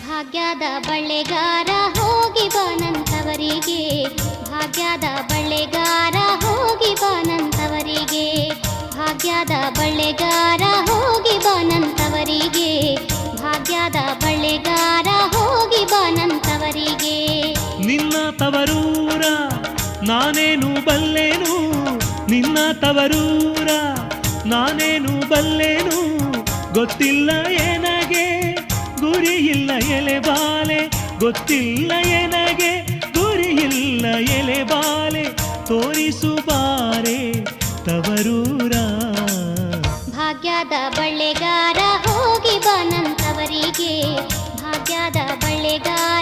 ಭಾಗ್ಯದ ಬಳ್ಳೆಗಾರ ಹೋಗಿ ಬಾನಂತವರಿಗೆ, ಭಾಗ್ಯದ ಬಳ್ಳೆಗಾರ ಹೋಗಿ ಬಾನಂತವರಿಗೆ, ಭಾಗ್ಯದ ಬಳ್ಳೆಗಾರ ಹೋಗಿ ಬಾನಂತವರಿಗೆ, ಭಾಗ್ಯದ ಬಳ್ಳೆಗಾರ ಹೋಗಿ ಬಾನಂತವರಿಗೆ. ನಿನ್ನ ತವರೂರ ನಾನೇನು ಬಲ್ಲೆನು, ನಿನ್ನ ತವರೂರ ನಾನೇನು ಬಲ್ಲೆನು, ಗೊತ್ತಿಲ್ಲ ಏನಗೆ ಗುರಿಯಿಲ್ಲ ಎಲೆಬಾಲೆ, ಗೊತ್ತಿಲ್ಲ ಏನಗೆ ಗುರಿಯಿಲ್ಲ ಎಲೆಬಾಲೆ, ತೋರಿಸು ಬಾರೆ ತವರೂರ. ಭಾಗ್ಯದ ಬಳ್ಳೆಗಾರ ಹೋಗಿ ಬಾನಂತವರಿಗೆ, ಭಾಗ್ಯದ ಬಳ್ಳೆಗಾರ